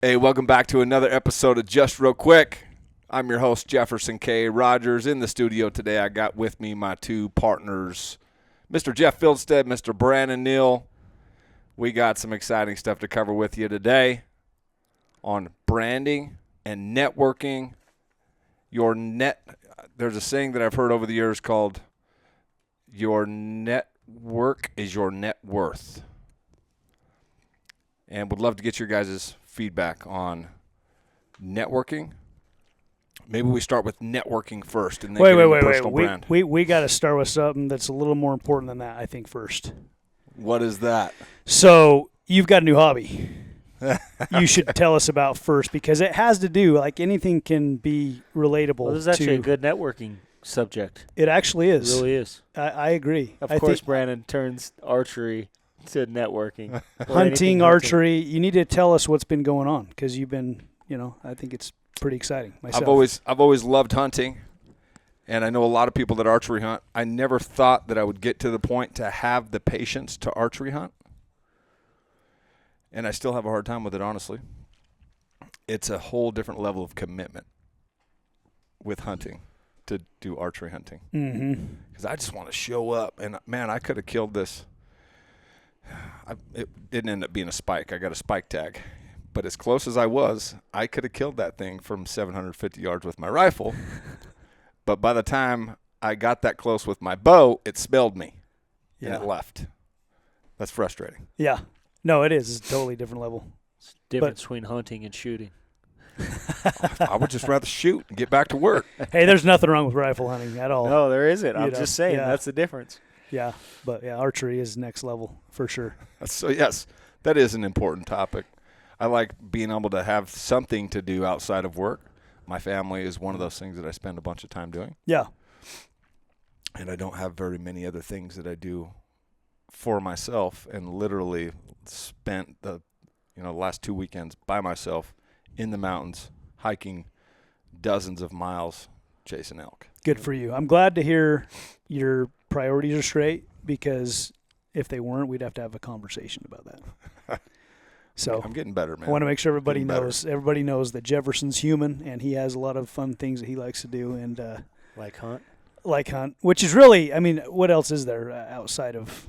Hey, welcome back to another episode of Just Real Quick. I'm your host, Jefferson K. Rogers. In the studio today, I got with me my two partners, Mr. Jeff Fieldstead, Mr. Brandon Neal. We got some exciting stuff to cover with you today on branding and networking. There's a saying that I've heard over the years called, your network is your net worth. And would love to get your guys' feedback on networking. Maybe we start with networking first and then get into personal brand. We got to start with something that's a little more important than that, I think, first. What is that? So you've got a new hobby you should tell us about first, because it has to do, like anything can be relatable. Well, this is actually a good networking subject. It actually is. It really is. I agree. Of course, Brandon turns archery to networking. Hunting, archery. You need to tell us what's been going on, because you've been, I think it's pretty exciting myself. I've always loved hunting, and I know a lot of people that archery hunt. I never thought that I would get to the point to have the patience to archery hunt, and I still have a hard time with it, honestly. It's a whole different level of commitment with hunting to do archery hunting, because I just want to show up, and man, I could have killed this. It didn't end up being a spike. I got a spike tag. But as close as I was, I could have killed that thing from 750 yards with my rifle. But by the time I got that close with my bow, it smelled me. And it left. That's frustrating. Yeah. No, it is. It's a totally different level. It's the difference between hunting and shooting. I would just rather shoot and get back to work. Hey, there's nothing wrong with rifle hunting at all. No, there isn't. I'm just saying that's the difference. Yeah, but archery is next level for sure. So, yes, that is an important topic. I like being able to have something to do outside of work. My family is one of those things that I spend a bunch of time doing. Yeah. And I don't have very many other things that I do for myself, and literally spent the last 2 weekends by myself in the mountains, hiking dozens of miles, chasing elk. Good for you. I'm glad to hear your priorities are straight, because if they weren't, we'd have to have a conversation about that. So I'm getting better, man. I want to make sure everybody knows that Jefferson's human, and he has a lot of fun things that he likes to do, and like hunt, which is really, what else is there outside of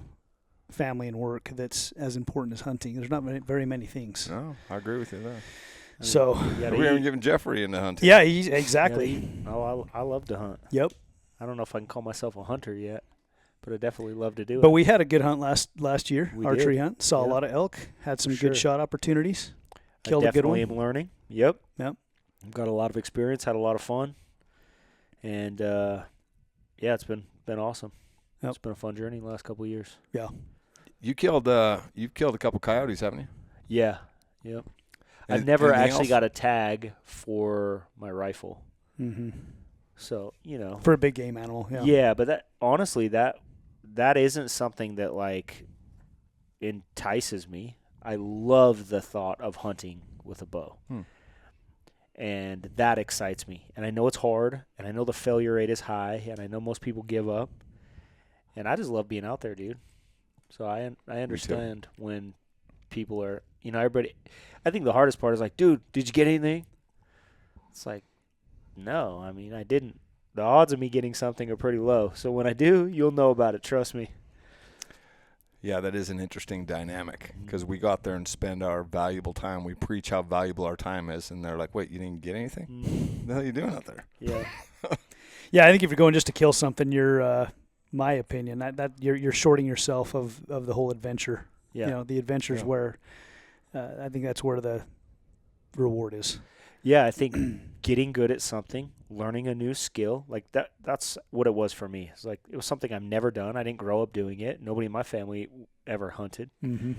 family and work that's as important as hunting? There's not very many things. No, I agree with you there. So we haven't given Jeffrey into hunting. Yeah, exactly. I love to hunt. Yep. I don't know if I can call myself a hunter yet, but I definitely love to do it. But we had a good hunt last year, archery hunt. Saw a lot of elk, had some good shot opportunities, killed a good one. I definitely am learning. Yep. I've got a lot of experience, had a lot of fun, and it's been awesome. Yep. It's been a fun journey the last couple of years. Yeah. You've killed a couple coyotes, haven't you? Yeah. Yep. I've never actually got a tag for my rifle. Mm-hmm. So, for a big game animal. Yeah. Yeah, but that isn't something that like entices me. I love the thought of hunting with a bow. And that excites me. And I know it's hard, and I know the failure rate is high, and I know most people give up. And I just love being out there, dude. So I understand when people are, everybody. I think the hardest part is like, dude, did you get anything? It's like, no, I didn't. The odds of me getting something are pretty low. So when I do, you'll know about it. Trust me. Yeah, that is an interesting dynamic, because we go out there and spend our valuable time. We preach how valuable our time is, and they're like, wait, you didn't get anything? What the hell are you doing out there? Yeah. Yeah, I think if you're going just to kill something, you're, my opinion, that you're shorting yourself of the whole adventure. Yeah. The adventure's where, I think that's where the reward is. Yeah, I think getting good at something, learning a new skill, like that's what it was for me. It's like it was something I've never done. I didn't grow up doing it. Nobody in my family ever hunted. Mm-hmm.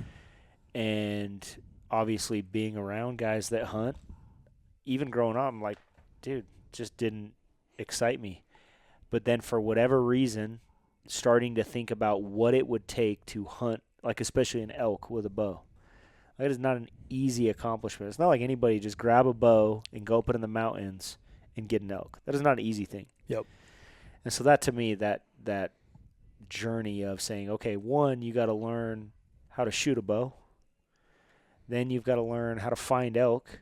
And obviously being around guys that hunt, even growing up, I'm like, dude, just didn't excite me. But then for whatever reason, starting to think about what it would take to hunt, like especially an elk with a bow. That is not an easy accomplishment. It's not like anybody just grab a bow and go up in the mountains and get an elk. That is not an easy thing. Yep. And so that to me, that journey of saying, okay, one, you got to learn how to shoot a bow. Then you've got to learn how to find elk.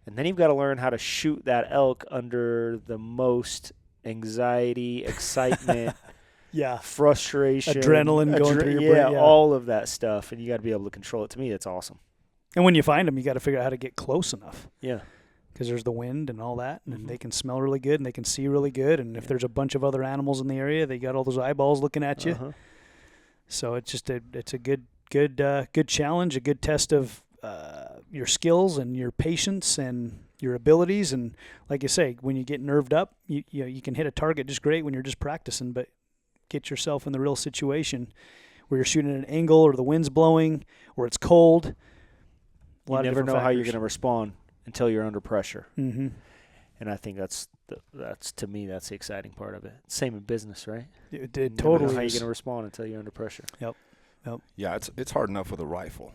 And then you've got to learn how to shoot that elk under the most anxiety, excitement, Yeah. frustration, Adrenaline going through your brain. Yeah. all of that stuff. And you got to be able to control it. To me, that's awesome. And when you find them, you got to figure out how to get close enough. Yeah. Because there's the wind and all that, and they can smell really good, and they can see really good. And if there's a bunch of other animals in the area, they got all those eyeballs looking at you. Uh-huh. So it's just it's a good challenge, a good test of your skills and your patience and your abilities. And like you say, when you get nerved up, you can hit a target just great when you're just practicing, but get yourself in the real situation where you're shooting at an angle or the wind's blowing or it's cold. You never know how you're going to respond until you're under pressure. Mm-hmm. And I think that's to me, that's the exciting part of it. Same in business, right? It You totally never know how you're is. going to respond until you're under pressure. Yeah, it's hard enough with a rifle,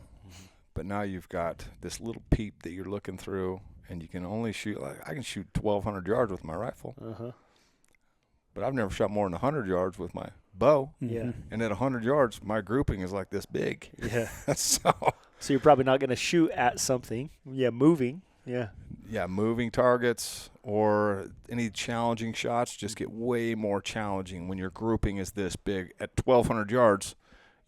but now you've got this little peep that you're looking through, and you can only shoot. Like, I can shoot 1,200 yards with my rifle, but I've never shot more than 100 yards with my bow. Yeah. And at 100 yards, my grouping is like this big. Yeah. So you're probably not going to shoot at something. Yeah, moving. Yeah. Yeah, moving targets or any challenging shots just get way more challenging when your grouping is this big. At 1,200 yards,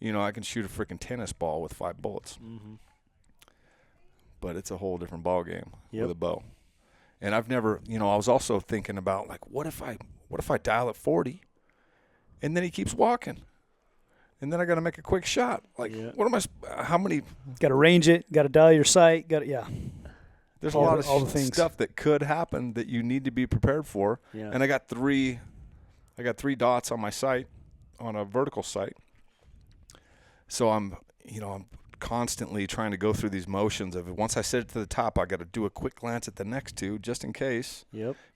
I can shoot a freaking tennis ball with 5 bullets. Mm-hmm. But it's a whole different ball game Yep. with a bow. And I've never, I was also thinking about, like, what if I dial at 40 and then he keeps walking? And then I got to make a quick shot. Like, how many? Got to range it, got to dial your sight, There's all a lot the- of all the things. stuff that could happen that you need to be prepared for. Yeah. And I got three dots on my sight, on a vertical sight. So I'm constantly trying to go through these motions of once I set it to the top, I got to do a quick glance at the next two just in case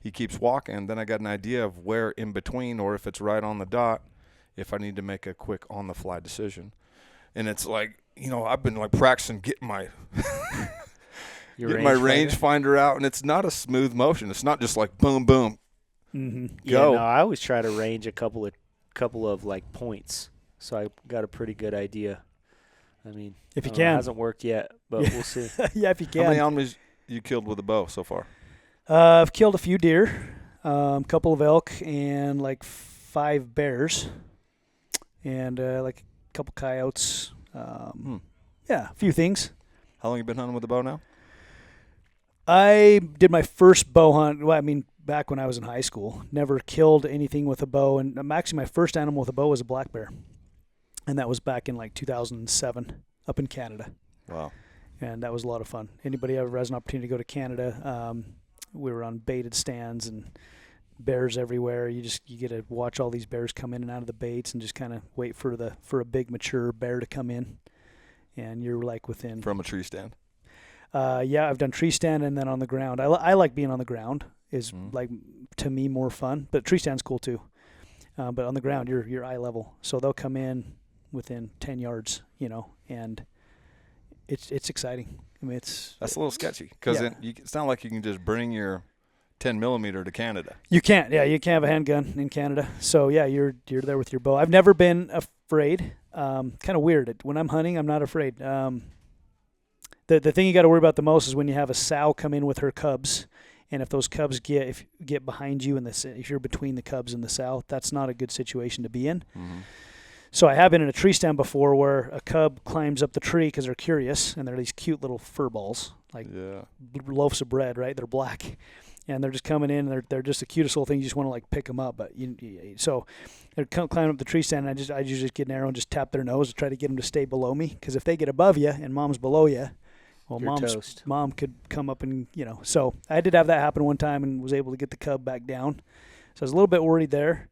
he keeps walking. Then I got an idea of where in between, or if it's right on the dot, if I need to make a quick on-the-fly decision. And it's like, I've been like practicing getting my rangefinder out, and it's not a smooth motion. It's not just like boom, boom. Mm-hmm. Yeah, Go. no, I always try to range a couple of like points, so I got a pretty good idea. I mean, If you it can. hasn't worked yet, but we'll see. Yeah, if you can. How many animals you killed with a bow so far? I've killed a few deer, a couple of elk, and like 5 bears, and like a couple coyotes. Yeah, a few things. How long you been hunting with a bow now? I did my first bow hunt, back when I was in high school. Never killed anything with a bow, and actually my first animal with a bow was a black bear. And that was back in like 2007 up in Canada. Wow. And that was a lot of fun. Anybody ever has an opportunity to go to Canada, we were on baited stands and bears everywhere. You get to watch all these bears come in and out of the baits and just kind of wait for a big mature bear to come in. And you're like within... From a tree stand? Yeah, I've done tree stand and then on the ground. I like being on the ground. Is like, to me, more fun. But tree stand's cool too. But on the ground, you're eye level. So they'll come in within 10 yards, and it's exciting. That's a little sketchy because it's not like you can just bring your 10 millimeter to Canada. You can't. Yeah, you can't have a handgun in Canada. So yeah, you're there with your bow. I've never been afraid. Kind of weird. When I'm hunting, I'm not afraid. The thing you got to worry about the most is when you have a sow come in with her cubs, and if those cubs get behind you if you're between the cubs and the sow, that's not a good situation to be in. Mm-hmm. So I have been in a tree stand before where a cub climbs up the tree because they're curious, and they're these cute little fur balls, like loaves of bread, right? They're black, and they're just coming in. And they're just the cutest little thing. You just want to like pick them up, but so they're climbing up the tree stand. And I usually just get an arrow and just tap their nose to try to get them to stay below me, because if they get above you and mom's below you, well, mom could come up and So I did have that happen one time and was able to get the cub back down. So I was a little bit worried there.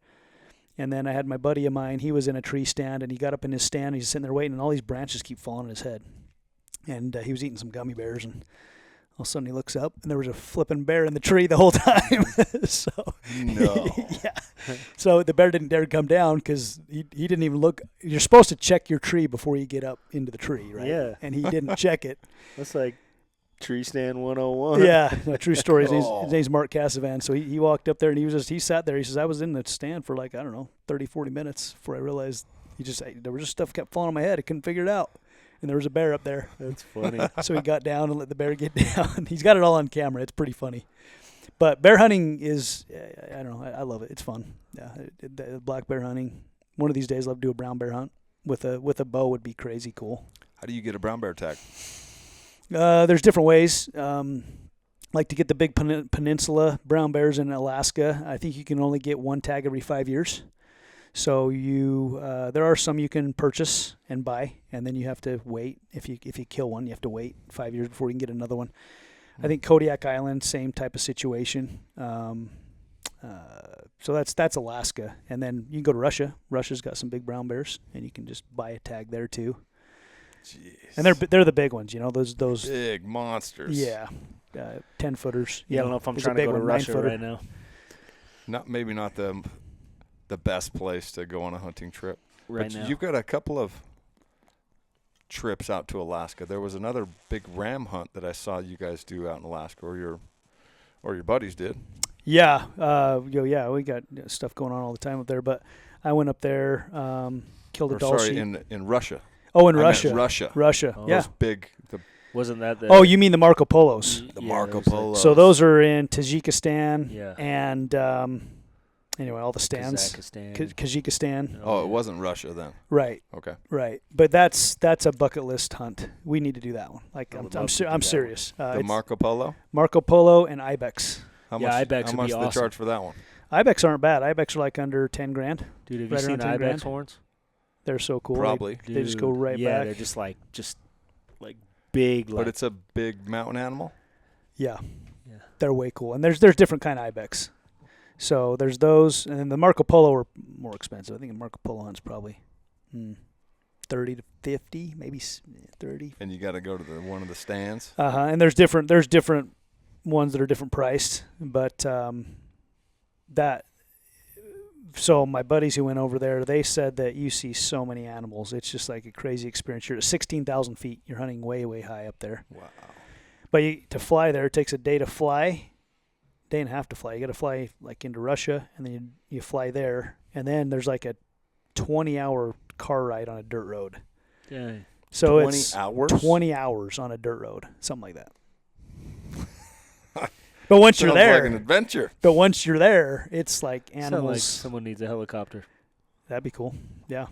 And then I had my buddy of mine. He was in a tree stand, and he got up in his stand. And he's sitting there waiting, and all these branches keep falling on his head. And he was eating some gummy bears, and all of a sudden he looks up, and there was a flipping bear in the tree the whole time. So no, yeah. So the bear didn't dare come down because he didn't even look. You're supposed to check your tree before you get up into the tree, right? Yeah. And he didn't check it. That's like Tree Stand 101. Yeah, no, true story. His name's Mark Cassavan. So he walked up there, and he sat there. He says, I was in the stand for like, 30, 40 minutes before I realized there was just stuff kept falling on my head. I couldn't figure it out. and there was a bear up there. That's funny. So he got down and let the bear get down. He's got it all on camera. It's pretty funny. But bear hunting is, I don't know, I love it. It's fun. Yeah, black bear hunting. One of these days, I'll do a brown bear hunt with a bow would be crazy cool. How do you get a brown bear tag? There's different ways. Like to get the big peninsula brown bears in Alaska, I think you can only get one tag every 5 years. So there are some you can purchase and buy, and then you have to wait. If you kill one, you have to wait 5 years before you can get another one. I think Kodiak Island, same type of situation. So that's Alaska, and then you can go to Russia. Russia's got some big brown bears, and you can just buy a tag there too. Jeez. And they're the big ones, those big monsters. Yeah, 10-footers. Yeah, I don't know if I'm trying to go to Russia right now. Maybe not the best place to go on a hunting trip. Right now. You've got a couple of trips out to Alaska. There was another big ram hunt that I saw you guys do out in Alaska, or your buddies did. Yeah, we got stuff going on all the time up there. But I went up there, killed a doll sheep. In Russia. Oh, in I Russia. Russia. Russia. Oh. Yeah. Those big. Wasn't that the? Oh, you mean the Marco Polos? The Yeah, Marco there's like- Polo. So those are in Tajikistan. Yeah. And anyway, all the stands. Kazakhstan. Oh, it wasn't Russia then. Right. Okay. Right. But that's a bucket list hunt. We need to do that one. Like I would I'm love to do I'm that serious. The It's Marco Polo. Marco Polo and ibex. How Yeah, much? ibex How would much be do they awesome. charge for that one? Ibex aren't bad. Ibex are like under 10 grand. Dude, have Right you seen around 10 ibex grand. horns? They're so cool. Probably. They just go right yeah, back. they're just like big. But Like, it's a big mountain animal. Yeah. Yeah. They're way cool. And there's different kind of ibex. So there's those, and then the Marco Polo are more expensive. I think a Marco Polo hunt's probably 30 to 50, maybe 30. And you got to go to one of the stands. And there's different ones that are different priced, but so my buddies who went over there, they said that you see so many animals. It's just like a crazy experience. You're at 16,000 feet. You're hunting way, way high up there. Wow. But to fly there, it takes a day to fly, day and a half to fly. You got to fly like into Russia, and then you fly there, and then there's like a 20-hour car ride on a dirt road. yeah. So 20 it's hours? 20 hours on a dirt road, something like that. But once you're Sounds there, like an adventure. but once you're there, it's like Sound animals. like someone needs a helicopter. That'd be cool. Yeah.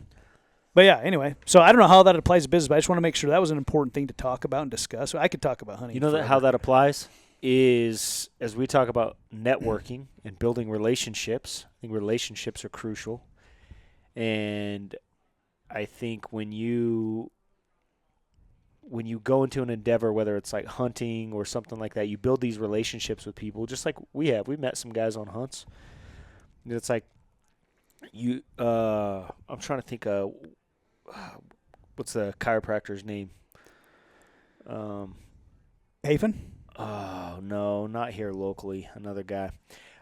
But yeah, anyway. So I don't know how that applies to business, but I just want to make sure that was an important thing to talk about and discuss. I could talk about hunting. You know that how that applies is as we talk about networking and building relationships. I think relationships are crucial, and I think when you go into an endeavor, whether it's like hunting or something like that, you build these relationships with people, just like we have. We met some guys on hunts. It's like you. I'm trying to think. What's the chiropractor's name? Hafen? Oh, no, not here locally. Another guy.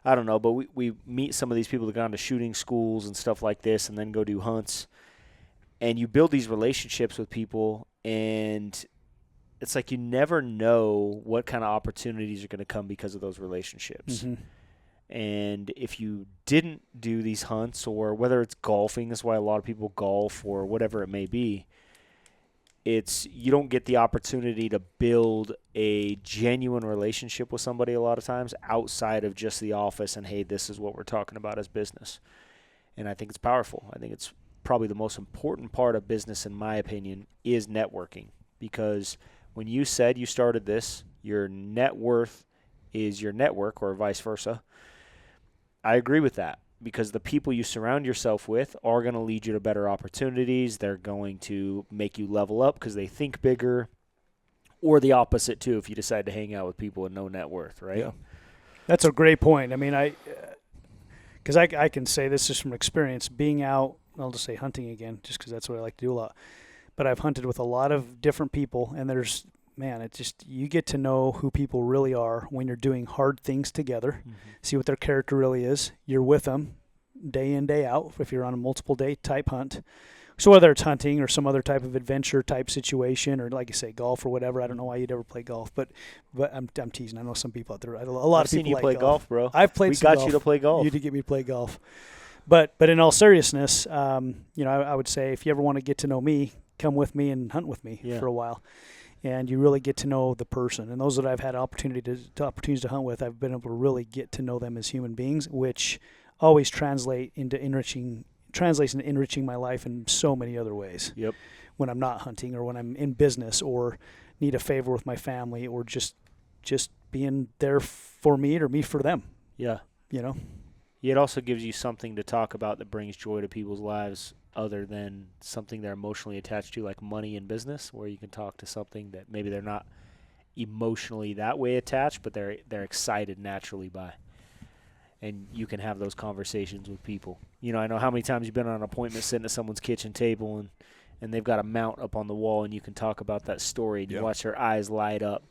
I don't know, but we meet some of these people that go on to shooting schools and stuff like this and then go do hunts. And you build these relationships with people, and it's like you never know what kind of opportunities are going to come because of those relationships. Mm-hmm. And if you didn't do these hunts, or whether it's golfing, that's why a lot of people golf or whatever it may be, you don't get the opportunity to build a genuine relationship with somebody a lot of times outside of just the office and, hey, this is what we're talking about as business. And I think it's powerful. I think it's probably the most important part of business, in my opinion, is networking. Because when you said you started this, your net worth is your network, or vice versa. I agree with that, because the people you surround yourself with are going to lead you to better opportunities. They're going to make you level up because they think bigger, or the opposite too if you decide to hang out with people with no net worth, right? Yeah. That's a great point. I mean, because I can say this just from experience, being out, I'll just say hunting again, just because that's what I like to do a lot. But I've hunted with a lot of different people, and it's just, you get to know who people really are when you're doing hard things together, see what their character really is. You're with them day in, day out, if you're on a multiple day type hunt. So whether it's hunting or some other type of adventure type situation, or like you say, golf or whatever. I don't know why you'd ever play golf, but I'm teasing. I know some people out there. A lot I've of seen people you like play golf, bro. I've played. We some got golf. you to play golf. You did get me to play golf. But in all seriousness, I would say if you ever want to get to know me, come with me and hunt with me for a while. And you really get to know the person. And those that I've had opportunities to hunt with, I've been able to really get to know them as human beings, which always translates into enriching my life in so many other ways. Yep. When I'm not hunting, or when I'm in business, or need a favor with my family, or just being there for me or me for them. Yeah. You know? It also gives you something to talk about that brings joy to people's lives, other than something they're emotionally attached to, like money and business, where you can talk to something that maybe they're not emotionally that way attached, but they're excited naturally by. And you can have those conversations with people. You know, I know how many times you've been on an appointment sitting at someone's kitchen table and they've got a mount up on the wall, and you can talk about that story and you watch their eyes light up.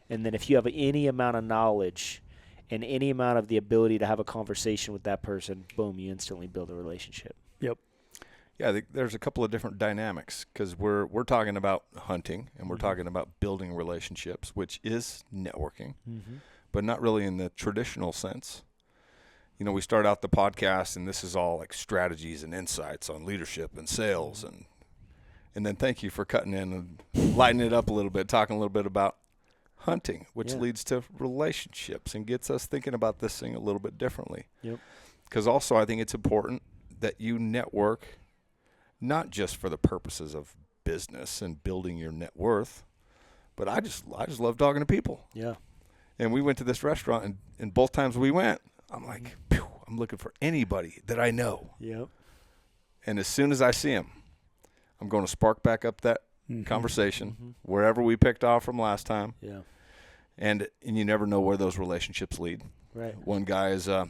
And then if you have any amount of knowledge and any amount of the ability to have a conversation with that person, boom, you instantly build a relationship. Yep. Yeah, I think there's a couple of different dynamics, because we're talking about hunting and we're talking about building relationships, which is networking, but not really in the traditional sense. You know, we start out the podcast and this is all like strategies and insights on leadership and sales, and then thank you for cutting in and lighting it up a little bit, talking a little bit about hunting, which leads to relationships and gets us thinking about this thing a little bit differently. Yep. Because also I think it's important that you network not just for the purposes of business and building your net worth, but I just love talking to people. Yeah. And we went to this restaurant, and both times we went, I'm like, I'm looking for anybody that I know. Yep. And as soon as I see him, I'm going to spark back up that conversation wherever we picked off from last time. Yeah. And you never know where those relationships lead. Right. One guy is a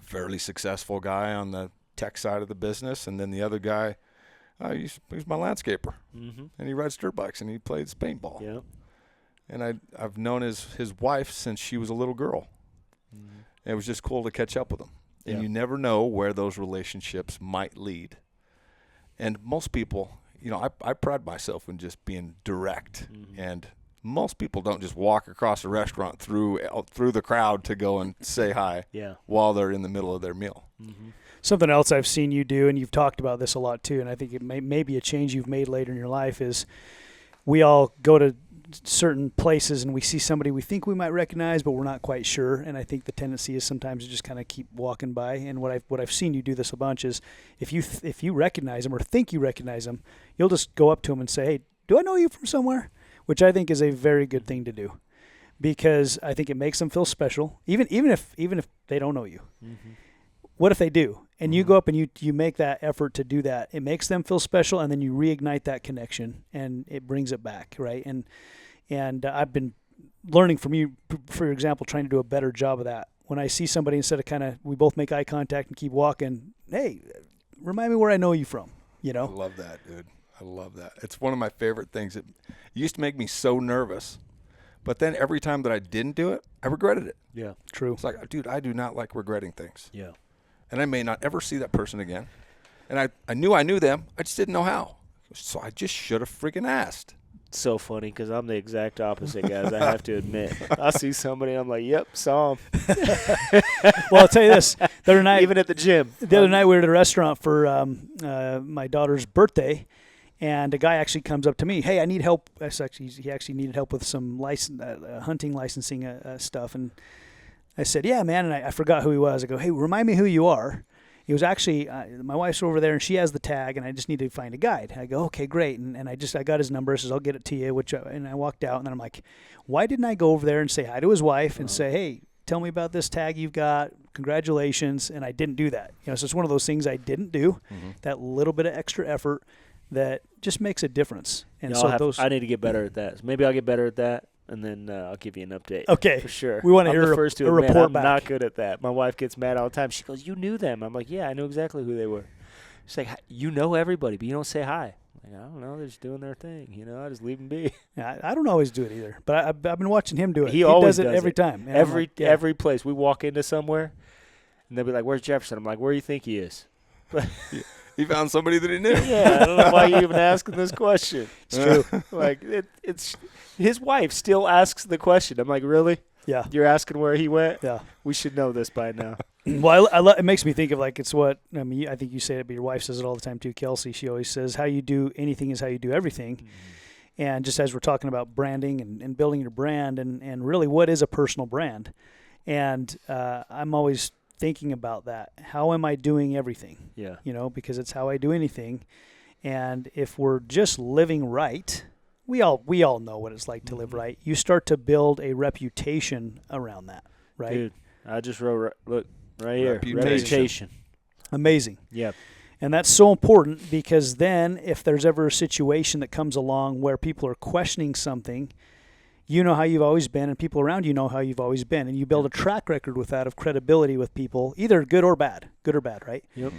fairly successful guy on the tech side of the business, and then the other guy, he's my landscaper, and he rides dirt bikes and he plays paintball. Yeah. And I've known his wife since she was a little girl. And it was just cool to catch up with them. And you never know where those relationships might lead. And most people, you know, I pride myself in just being direct, and most people don't just walk across a restaurant through the crowd to go and say hi while they're in the middle of their meal. Something else I've seen you do, and you've talked about this a lot too, and I think it may be a change you've made later in your life, is we all go to certain places and we see somebody we think we might recognize, but we're not quite sure. And I think the tendency is sometimes to just kind of keep walking by. And what I've seen you do this a bunch is if you recognize them or think you recognize them, you'll just go up to them and say, "Hey, do I know you from somewhere?" Which I think is a very good thing to do, because I think it makes them feel special, even if they don't know you. What if they do? And you go up and you make that effort to do that. It makes them feel special, and then you reignite that connection, and it brings it back, right? And I've been learning from you, for example, trying to do a better job of that. When I see somebody, instead of we both make eye contact and keep walking, "Hey, remind me where I know you from," you know? I love that, dude. I love that. It's one of my favorite things. It used to make me so nervous, but then every time that I didn't do it, I regretted it. Yeah, true. It's like, dude, I do not like regretting things. Yeah. And I may not ever see that person again. And I knew them. I just didn't know how. So I just should have freaking asked. It's so funny because I'm the exact opposite, guys. I have to admit. I see somebody, I'm like, yep, saw him. Well, I'll tell you this. The other night, even at the gym. The other night we were at a restaurant for my daughter's birthday, and a guy actually comes up to me. "Hey, I need help." He actually needed help with some hunting licensing stuff. And I said, "Yeah, man." And I forgot who he was. I go, "Hey, remind me who you are." He was actually, my wife's over there and she has the tag, and I just need to find a guide. I go, "Okay, great." And I got his number. I says, "I'll get it to you," and I walked out, and then I'm like, why didn't I go over there and say hi to his wife and say, "Hey, tell me about this tag you've got. Congratulations." And I didn't do that. So it's one of those things I didn't do, that little bit of extra effort that just makes a difference. And I need to get better at that. So maybe I'll get better at that. And then I'll give you an update. Okay. For sure. We want to hear the first to a admit report I'm back. not good at that. My wife gets mad all the time. She goes, "You knew them." I'm like, "Yeah, I know exactly who they were." She's like, "You know everybody, but you don't say hi." I'm like, "I don't know. They're just doing their thing. I just leave them be." Yeah, I don't always do it either, but I've been watching him do it. He always does it every time. And Every place. We walk into somewhere, and they'll be like, "Where's Jefferson?" I'm like, "Where do you think he is?" He found somebody that he knew. Yeah, I don't know why you're even asking this question. It's true. Like it's his wife still asks the question. I'm like, "Really? Yeah. You're asking where he went? Yeah. We should know this by now." Well, it makes me think of like it's what I mean. I think you say it, but your wife says it all the time too, Kelsey. She always says, "How you do anything is how you do everything." Mm-hmm. And just as we're talking about branding and building your brand, and really what is a personal brand, and I'm always thinking about that. How am I doing everything? Yeah. Because it's how I do anything. And if we're just living right, we all know what it's like to live right. You start to build a reputation around that, right? Dude, I just wrote look right here. Reputation. Amazing. Yeah. And that's so important because then if there's ever a situation that comes along where people are questioning something, you know how you've always been and people around you know how you've always been. And you build a track record with that of credibility with people, either good or bad, right? Yep.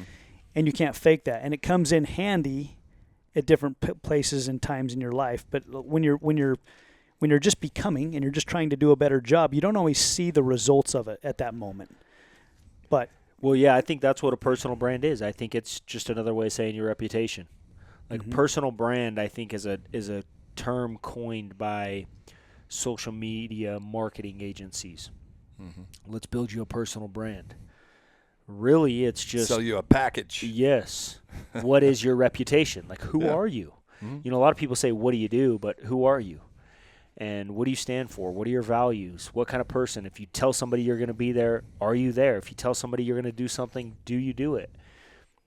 And you can't fake that. And it comes in handy at different places and times in your life. But when you're just becoming and you're just trying to do a better job, you don't always see the results of it at that moment. But well, yeah, I think that's what a personal brand is. I think it's just another way of saying your reputation. Like personal brand, I think is a term coined by social media marketing agencies. Mm-hmm. Let's build you a personal brand. Really, it's just sell you a package. Yes. What is your reputation? Like, who are you? Mm-hmm. A lot of people say, "What do you do?" But who are you? And what do you stand for? What are your values? What kind of person? If you tell somebody you're going to be there, are you there? If you tell somebody you're going to do something, do you do it?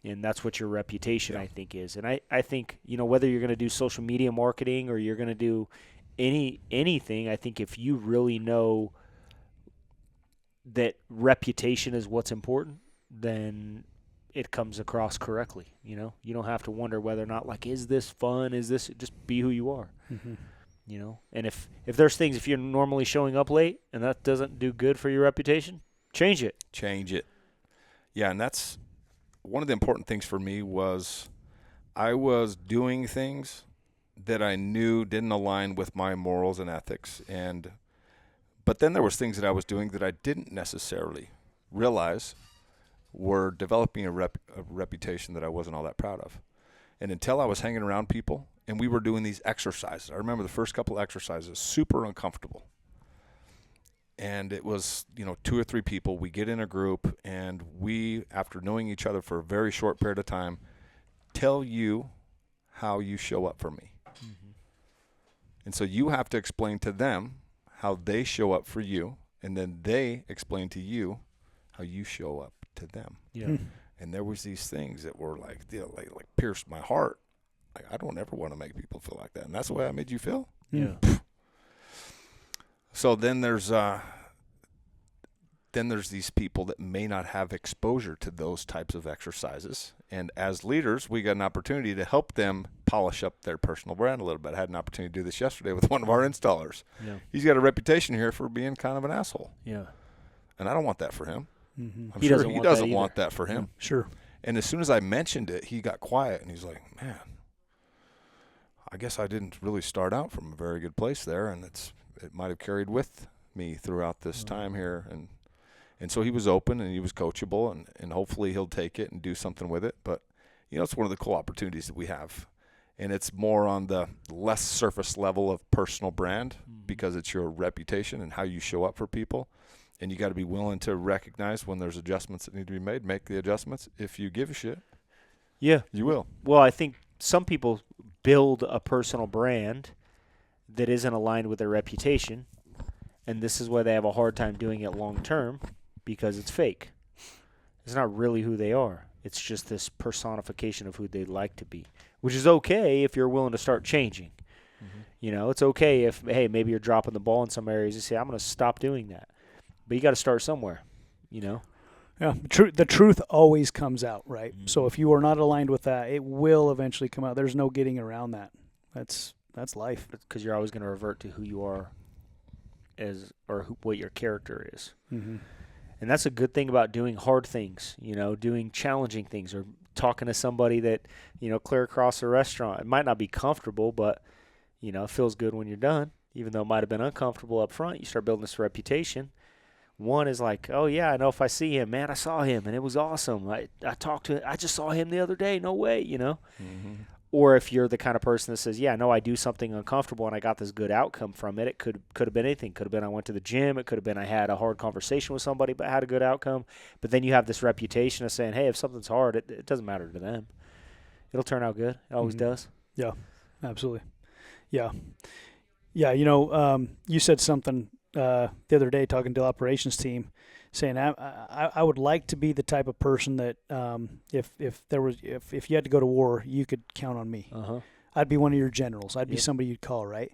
And that's what your reputation, I think, is. And I think, whether you're going to do social media marketing or you're going to do anything, I think if you really know that reputation is what's important, then it comes across correctly. You don't have to wonder whether or not, like, is this fun? Is this just be who you are? Mm-hmm. And if there's things, if you're normally showing up late and that doesn't do good for your reputation, change it. Yeah, and that's one of the important things for me was I was doing things that I knew didn't align with my morals and ethics. But then there was things that I was doing that I didn't necessarily realize were developing a reputation that I wasn't all that proud of. And until I was hanging around people and we were doing these exercises, I remember the first couple exercises, super uncomfortable. And it was, 2 or 3 people, we get in a group and we, after knowing each other for a very short period of time, tell you how you show up for me. Mm-hmm. And so you have to explain to them how they show up for you, and then they explain to you how you show up to them. Yeah. Mm-hmm. And there was these things that were like pierced my heart. Like, I don't ever want to make people feel like that. And that's the way I made you feel? Yeah. So then there's these people that may not have exposure to those types of exercises. And as leaders, we got an opportunity to help them polish up their personal brand a little bit. I had an opportunity to do this yesterday with one of our installers. Yeah. He's got a reputation here for being kind of an asshole. Yeah. And I don't want that for him. Mm-hmm. I'm sure he doesn't want that for him. Sure. And as soon as I mentioned it, he got quiet and he's like, man, I guess I didn't really start out from a very good place there, and it might have carried with me throughout this time here. And so he was open and he was coachable, and hopefully he'll take it and do something with it. But, it's one of the cool opportunities that we have. And it's more on the less surface level of personal brand because it's your reputation and how you show up for people. And you got to be willing to recognize when there's adjustments that need to be made. Make the adjustments. If you give a shit, yeah, you will. Well, I think some people build a personal brand that isn't aligned with their reputation, and this is why they have a hard time doing it long term because it's fake. It's not really who they are. It's just this personification of who they'd like to be, which is okay if you're willing to start changing. Mm-hmm. It's okay if, hey, maybe you're dropping the ball in some areas. You say, I'm going to stop doing that. But you got to start somewhere, Yeah, the truth always comes out, right? Mm-hmm. So if you are not aligned with that, it will eventually come out. There's no getting around that. That's life. Because you're always going to revert to who you are what your character is. Mm-hmm. And that's a good thing about doing hard things, doing challenging things or talking to somebody that, clear across a restaurant. It might not be comfortable, but, it feels good when you're done. Even though it might have been uncomfortable up front, you start building this reputation. One is like, oh, yeah, I know if I see him, man, I saw him, and it was awesome. I talked to him. I just saw him the other day. No way, Mm-hmm. Or if you're the kind of person that says, yeah, no, I do something uncomfortable and I got this good outcome from it. It could have been anything. Could have been I went to the gym. It could have been I had a hard conversation with somebody but had a good outcome. But then you have this reputation of saying, hey, if something's hard, it doesn't matter to them. It'll turn out good. It always does. Yeah, absolutely. Yeah. Yeah, you said something the other day talking to the operations team, saying I would like to be the type of person that if you had to go to war, you could count on me. Uh-huh. I'd be one of your generals. I'd be somebody you'd call, right?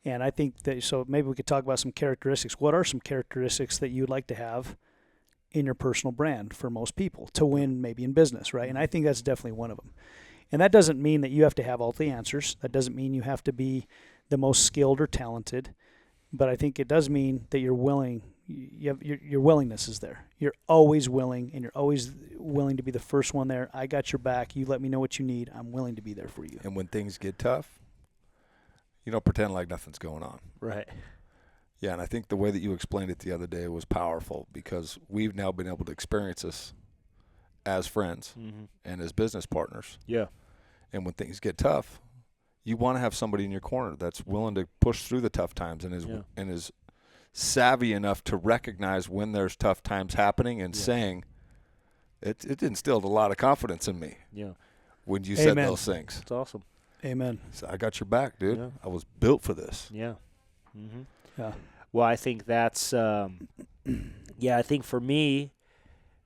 And I think that, so maybe we could talk about some characteristics. What are some characteristics that you'd like to have in your personal brand for most people to win maybe in business, right? And I think that's definitely one of them. And that doesn't mean that you have to have all the answers. That doesn't mean you have to be the most skilled or talented. But I think it does mean that you're willing. Your willingness is there. You're always willing, and you're always willing to be the first one there. I got your back. You let me know what you need. I'm willing to be there for you. And when things get tough, you don't pretend like nothing's going on. Right. Yeah, and I think the way that you explained it the other day was powerful, because we've now been able to experience this as friends and as business partners. Yeah. And when things get tough, you want to have somebody in your corner that's willing to push through the tough times and is savvy enough to recognize when there's tough times happening and saying, it instilled a lot of confidence in me. Yeah. When you said those things. That's awesome. Amen. So I got your back, dude. Yeah. I was built for this. Yeah. Mm-hmm. Yeah. Well, I think that's, I think for me,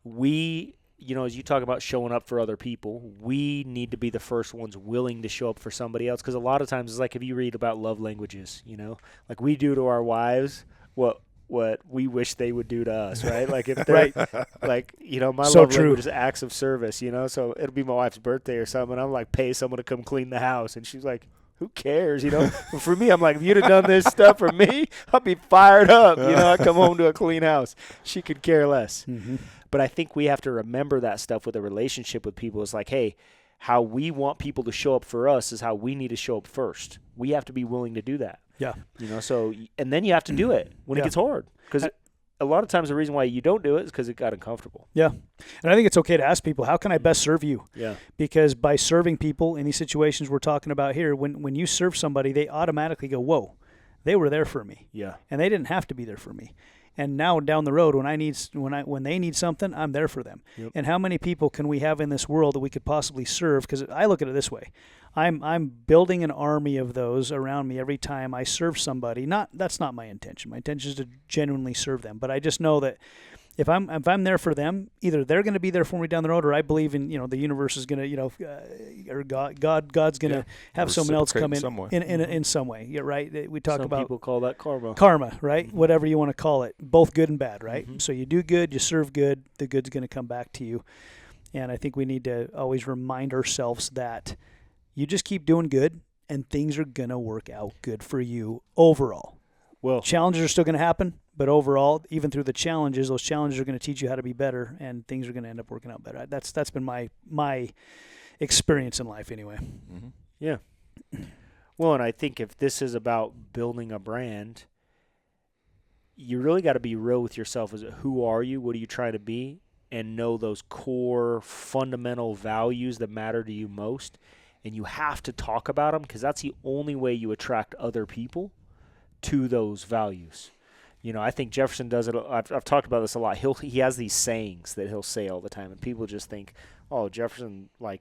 as you talk about showing up for other people, we need to be the first ones willing to show up for somebody else. Because a lot of times it's like if you read about love languages, like we do to our wives what we wish they would do to us, right? Like if they're my So love true. language is acts of service, so it'll be my wife's birthday or something, and I'm like, pay someone to come clean the house, and she's like, who cares, But for me, I'm like, if you'd have done this stuff for me, I'd be fired up, I come home to a clean house. She could care less. Mm-hmm. But I think we have to remember that stuff with a relationship with people. It's like, hey, how we want people to show up for us is how we need to show up first. We have to be willing to do that. Yeah. So, and then you have to do it when it gets hard. Because a lot of times the reason why you don't do it is because it got uncomfortable. Yeah. And I think it's okay to ask people, how can I best serve you? Yeah. Because by serving people in these situations we're talking about here, when you serve somebody, they automatically go, whoa, they were there for me. Yeah. And they didn't have to be there for me. And now down the road, when they need something, I'm there for them. Yep. And how many people can we have in this world that we could possibly serve? Because I look at it this way: I'm building an army of those around me every time I serve somebody. That's not my intention. My intention is to genuinely serve them. But I just know that if I'm there for them, either they're going to be there for me down the road, or I believe in the universe is going to or God's going to have someone else come in some way. Yeah, right. We talk about some people call that karma. Karma, right? Mm-hmm. Whatever you want to call it, both good and bad, right? Mm-hmm. So you do good, you serve good, the good's going to come back to you. And I think we need to always remind ourselves that you just keep doing good, and things are going to work out good for you overall. Well, challenges are still going to happen, but overall, even through the challenges, those challenges are going to teach you how to be better, and things are going to end up working out better. That's been my experience in life, anyway. Mm-hmm. Yeah. Well, and I think if this is about building a brand, you really got to be real with yourself. As who are you? What are you trying to be? And know those core fundamental values that matter to you most. And you have to talk about them, because that's the only way you attract other people to those values. I think Jefferson does it. I've talked about this a lot. He has these sayings that he'll say all the time, and people just think, oh, Jefferson, I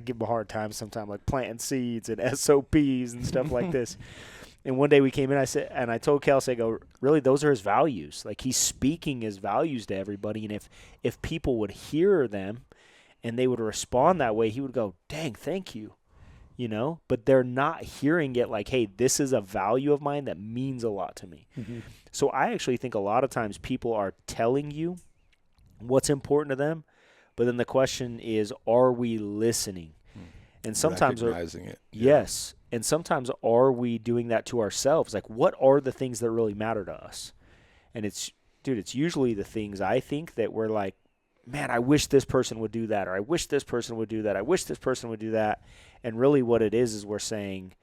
give him a hard time sometimes, like planting seeds and SOPs and stuff like this. And one day we came in, I told Kelsey, I go, really, those are his values. Like, he's speaking his values to everybody, and if people would hear them and they would respond that way, he would go, dang, thank you. But they're not hearing it like, hey, this is a value of mine that means a lot to me. Mm-hmm. So I actually think a lot of times people are telling you what's important to them, but then the question is, are we listening? And sometimes recognizing it. Yes. And sometimes are we doing that to ourselves? Like, what are the things that really matter to us? And it's usually the things I think that we're like, man, I wish this person would do that, or I wish this person would do that, I wish this person would do that. And really what it is we're saying,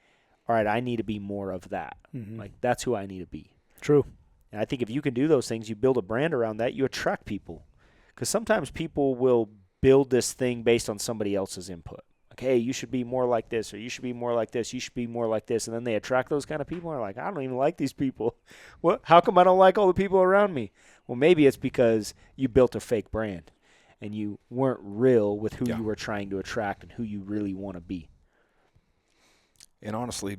all right, I need to be more of that. Mm-hmm. Like, that's who I need to be. True. And I think if you can do those things, you build a brand around that, you attract people. Because sometimes people will build this thing based on somebody else's input. Like, hey, you should be more like this, or you should be more like this, you should be more like this. And then they attract those kind of people and are like, I don't even like these people. What? How come I don't like all the people around me? Well, maybe it's because you built a fake brand and you weren't real with who you were trying to attract and who you really want to be. And honestly,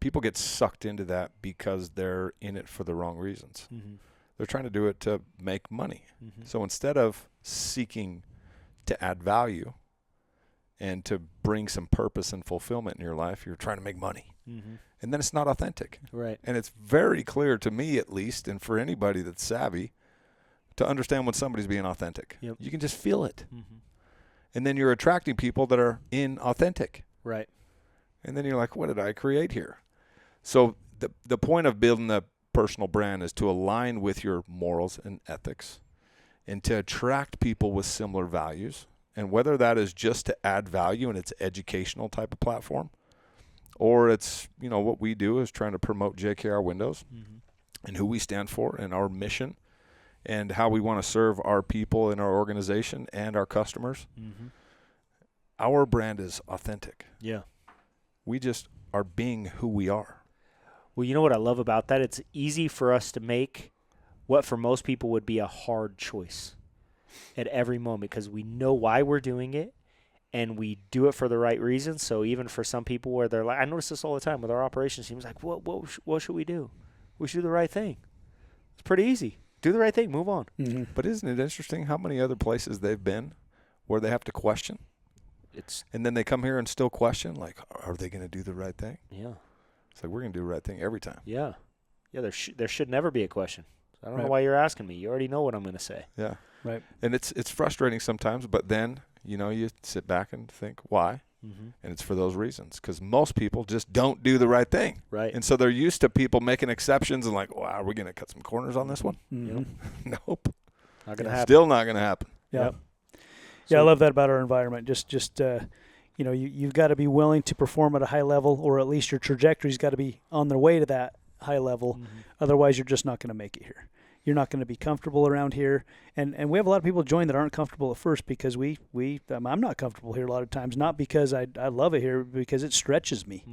people get sucked into that because they're in it for the wrong reasons. Mm-hmm. They're trying to do it to make money. Mm-hmm. So instead of seeking to add value and to bring some purpose and fulfillment in your life, you're trying to make money. Mm-hmm. And then it's not authentic. Right. And it's very clear to me, at least, and for anybody that's savvy, to understand when somebody's being authentic. Yep. You can just feel it. Mm-hmm. And then you're attracting people that are inauthentic. Right. And then you're like, what did I create here? So the point of building the personal brand is to align with your morals and ethics and to attract people with similar values. And whether that is just to add value and it's educational type of platform, or it's, what we do is trying to promote JKR Windows and who we stand for and our mission and how we want to serve our people in our organization and our customers. Mm-hmm. Our brand is authentic. Yeah. We just are being who we are. Well, you know what I love about that? It's easy for us to make what for most people would be a hard choice at every moment because we know why we're doing it and we do it for the right reasons. So even for some people where they're like, I notice this all the time with our operations team, it's like, what should we do? We should do the right thing. It's pretty easy. Do the right thing. Move on. Mm-hmm. But isn't it interesting how many other places they've been where they have to question? And then they come here and still question, like, are they going to do the right thing? Yeah. It's like, we're going to do the right thing every time. Yeah. Yeah, there should never be a question. I don't Right. know why you're asking me. You already know what I'm going to say. Yeah. Right. And it's frustrating sometimes, but then, you sit back and think, why? Mm-hmm. And it's for those reasons, because most people just don't do the right thing. Right. And so they're used to people making exceptions and like, wow, are we going to cut some corners on this one? Mm-hmm. Nope. Not going to happen. Still not going to happen. Yeah. Yep. Yeah, So- I love that about our environment. Just you've got to be willing to perform at a high level, or at least your trajectory's got to be on their way to that high level. Mm-hmm. Otherwise, you're just not going to make it here. You're not going to be comfortable around here. And we have a lot of people join that aren't comfortable at first because I'm not comfortable here a lot of times, not because I love it here, because it stretches me,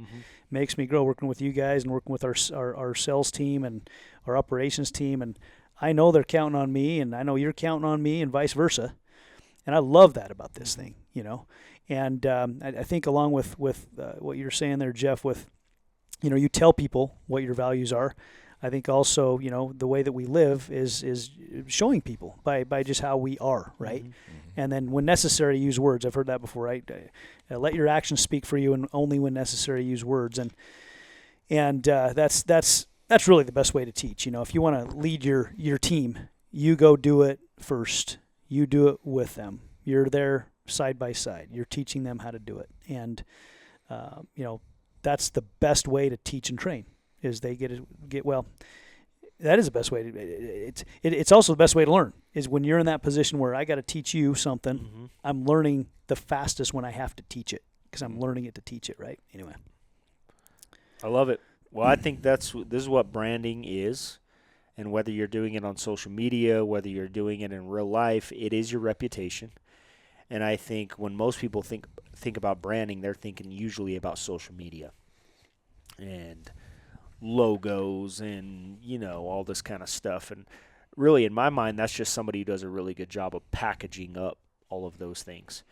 makes me grow working with you guys and working with our sales team and our operations team. And I know they're counting on me, and I know you're counting on me, and vice versa. And I love that about this thing, And I think along with what you're saying there, Jeff, with, you tell people what your values are. I think also, the way that we live is showing people by just how we are, right? Mm-hmm. And then when necessary, use words. I've heard that before, right? Let your actions speak for you, and only when necessary, use words. And that's really the best way to teach. If you want to lead your team, you go do it first. You do it with them. You're there side by side. You're teaching them how to do it. And, that's the best way to teach and train, is they get well. That is the best way to. It's also the best way to learn, is when you're in that position where I got to teach you something. Mm-hmm. I'm learning the fastest when I have to teach it, because I'm learning it to teach it, right? Anyway. I love it. Well, I think this is what branding is. And whether you're doing it on social media, whether you're doing it in real life, it is your reputation. And I think when most people think about branding, they're thinking usually about social media and logos and, all this kind of stuff. And really, in my mind, that's just somebody who does a really good job of packaging up all of those things.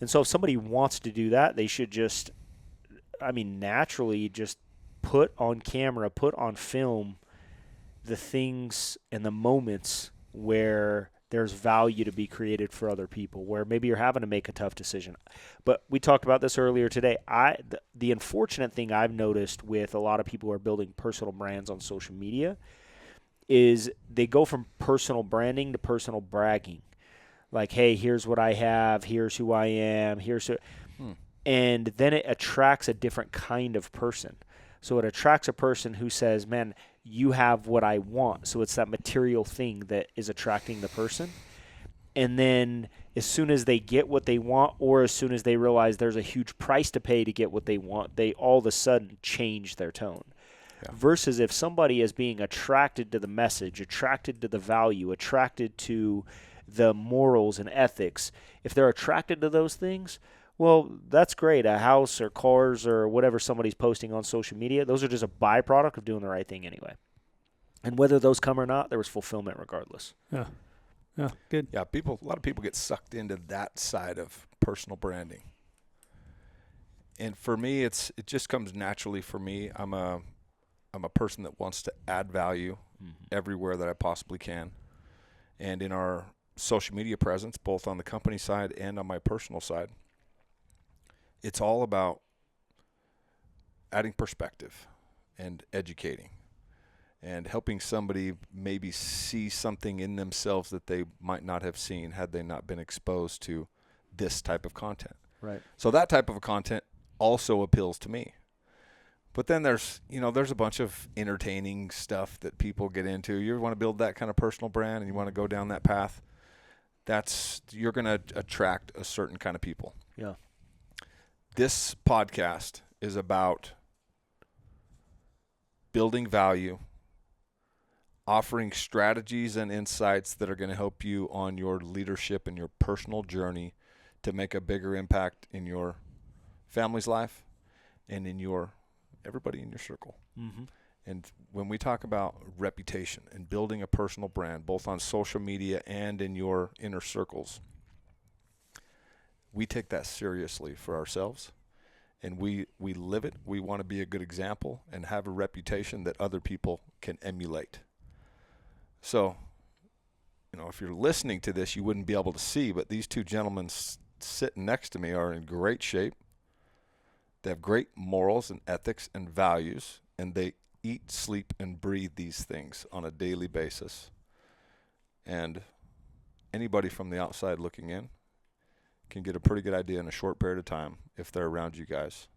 And so if somebody wants to do that, they should just, naturally just put on camera, put on film the things and the moments where there's value to be created for other people, where maybe you're having to make a tough decision. But we talked about this earlier today. The unfortunate thing I've noticed with a lot of people who are building personal brands on social media is they go from personal branding to personal bragging. Like, hey, here's what I have, here's who I am, and then it attracts a different kind of person. So it attracts a person who says, man, you have what I want. So it's that material thing that is attracting the person. And then as soon as they get what they want, or as soon as they realize there's a huge price to pay to get what they want, they all of a sudden change their tone. Yeah. Versus if somebody is being attracted to the message, attracted to the value, attracted to the morals and ethics, if they're attracted to those things, Well, that's great. A house or cars or whatever somebody's posting on social media, those are just a byproduct of doing the right thing anyway. And whether those come or not, there was fulfillment regardless. Yeah. Yeah, good. Yeah, a lot of people get sucked into that side of personal branding. And for me, it just comes naturally for me. I'm a person that wants to add value everywhere that I possibly can. And in our social media presence, both on the company side and on my personal side, it's all about adding perspective and educating and helping somebody maybe see something in themselves that they might not have seen had they not been exposed to this type of content. Right. So that type of content also appeals to me. But then there's a bunch of entertaining stuff that people get into. You want to build that kind of personal brand and you want to go down that path. You're going to attract a certain kind of people. Yeah. This podcast is about building value, offering strategies and insights that are going to help you on your leadership and your personal journey to make a bigger impact in your family's life and in everybody in your circle. Mm-hmm. And when we talk about reputation and building a personal brand, both on social media and in your inner circles, we take that seriously for ourselves, and we live it. We want to be a good example and have a reputation that other people can emulate. So, if you're listening to this, you wouldn't be able to see, but these two gentlemen sitting next to me are in great shape. They have great morals and ethics and values, and they eat, sleep, and breathe these things on a daily basis. And anybody from the outside looking in can get a pretty good idea in a short period of time, if they're around you guys,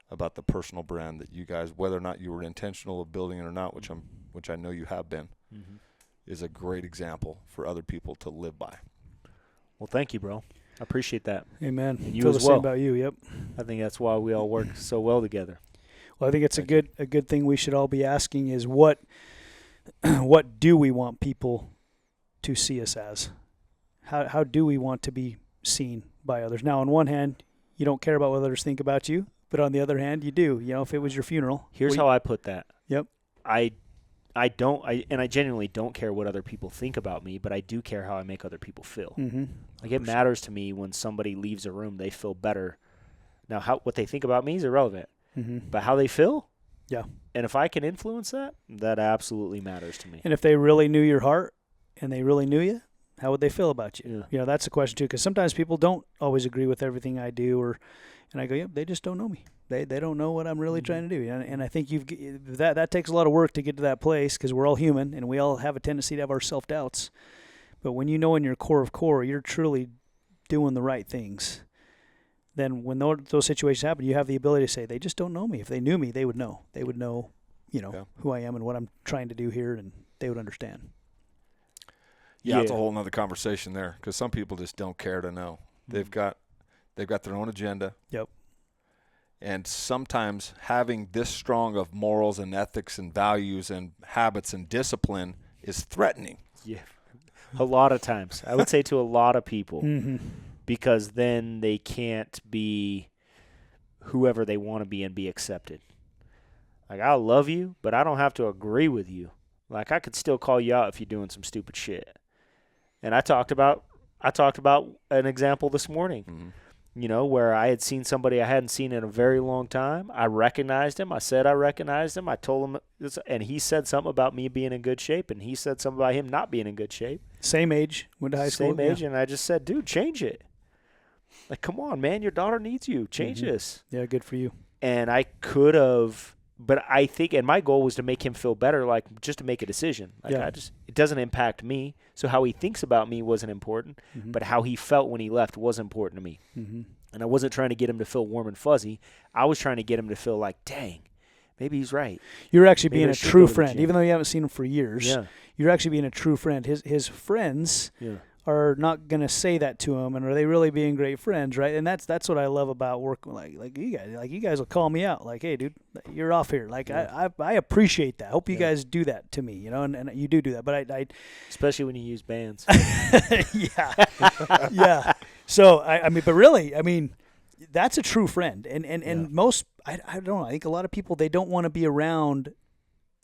about the personal brand that you guys, whether or not you were intentional of building it or not, which I know you have been, is a great example for other people to live by. Well, thank you, bro. I appreciate that. Amen. And you Feel as the well. same about you. Yep. I think that's why we all work so well together. Well, I think it's a good thing we should all be asking is what do we want people to see us as? How do we want to be seen by others? Now, on one hand, you don't care about what others think about you, but on the other hand, you do. If it was your funeral. Here's how I put that. Yep. I genuinely don't care what other people think about me, but I do care how I make other people feel. Mm-hmm. Like it matters to me when somebody leaves a room, they feel better. Now, what they think about me is irrelevant, but how they feel, yeah. And if I can influence that, that absolutely matters to me. And if they really knew your heart and they really knew you, how would they feel about you? Yeah. That's a question too, because sometimes people don't always agree with everything I do, and I go, yep, they just don't know me. They don't know what I'm really trying to do, and I think that takes a lot of work to get to that place, because we're all human and we all have a tendency to have our self-doubts. But when you know in your core of core you're truly doing the right things, then when those situations happen, you have the ability to say, they just don't know me. If they knew me, they would know. They would know, who I am and what I'm trying to do here, and they would understand. Yeah, it's a whole nother conversation there, because some people just don't care to know. They've got their own agenda. Yep. And sometimes having this strong of morals and ethics and values and habits and discipline is threatening. Yeah. A lot of times. I would say to a lot of people. Mm-hmm. Because then they can't be whoever they want to be and be accepted. Like, I love you, but I don't have to agree with you. Like, I could still call you out if you're doing some stupid shit. And I talked about an example this morning, where I had seen somebody I hadn't seen in a very long time. I recognized him. I said I recognized him. I told him this, and he said something about me being in good shape, and he said something about him not being in good shape. Same age, went to high school. Same age, and I just said, dude, change it. Like, come on, man, your daughter needs you. Change this. Yeah, good for you. And I could have, but I think, and my goal was to make him feel better, like just to make a decision. Like, it doesn't impact me. So how he thinks about me wasn't important, but how he felt when he left was important to me. Mm-hmm. And I wasn't trying to get him to feel warm and fuzzy. I was trying to get him to feel like, dang, maybe he's right. You're actually being a true friend, even though you haven't seen him for years. Yeah. You're actually being a true friend. His friends are not going to say that to him, and are they really being great friends, right? And that's what I love about working like you guys. Like, you guys will call me out, like, hey, dude, you're off here. Like, I appreciate that. Hope you guys do that to me, and you do that. But I especially when you use bands. yeah. So I mean, but really, I mean, That's a true friend. And most, I don't know, I think a lot of people, they don't want to be around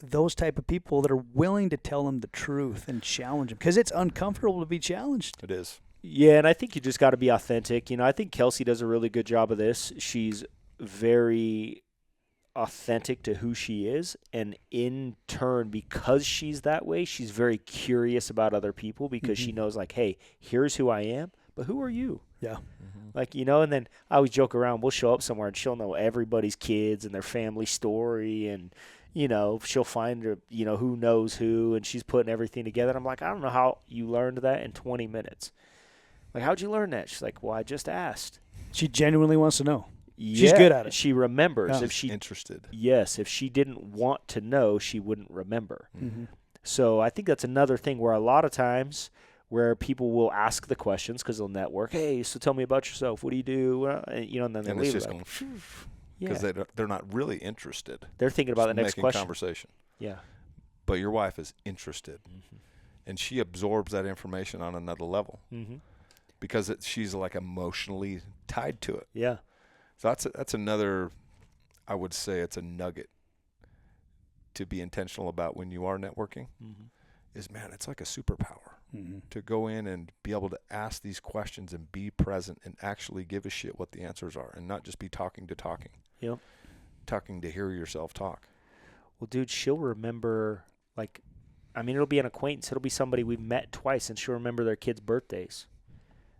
those type of people that are willing to tell them the truth and challenge them, because it's uncomfortable to be challenged. It is. Yeah, and I think you just got to be authentic. I think Kelsey does a really good job of this. She's very authentic to who she is, and in turn, because she's that way, she's very curious about other people, because she knows, like, hey, here's who I am, but who are you? Yeah. Like, and then I always joke around, we'll show up somewhere and she'll know everybody's kids and their family story, and she'll find her, who knows who, and she's putting everything together. And I'm like, I don't know how you learned that in 20 minutes. Like, how'd you learn that? She's like, well, I just asked. She genuinely wants to know. Yeah, she's good at it. She remembers. Yeah. If she interested. Yes, if she didn't want to know, she wouldn't remember. So I think that's another thing where a lot of times where people will ask the questions because they'll network. Hey, so tell me about yourself. What do you do? And then they leave. It's just going because they're not really interested. They're thinking about the next question. Conversation. Yeah. But your wife is interested, and she absorbs that information on another level because she's like emotionally tied to it. Yeah. So that's another, I would say it's a nugget to be intentional about when you are networking. Is, man, it's like a superpower to go in and be able to ask these questions and be present and actually give a shit what the answers are, and not just be talking. Yep. Talking to hear yourself talk. Well, dude, she'll remember, it'll be an acquaintance. It'll be somebody we've met twice, and she'll remember their kids' birthdays.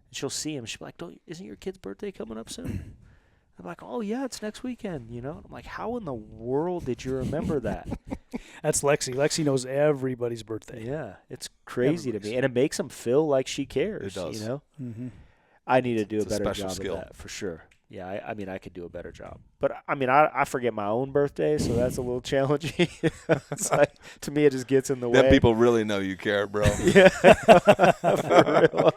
And she'll see him. She'll be like, isn't your kid's birthday coming up soon? I'm like, oh, yeah, it's next weekend, I'm like, how in the world did you remember that? That's Lexi. Lexi knows everybody's birthday. Yeah, it's crazy to me. And it makes them feel like she cares, It does. I need to do a better special job skill. of that, for sure. Yeah, I could do a better job. But, I forget my own birthday, so that's a little challenging. It's like, to me, it just gets in the way. Then people really know you care, bro. Yeah, for real.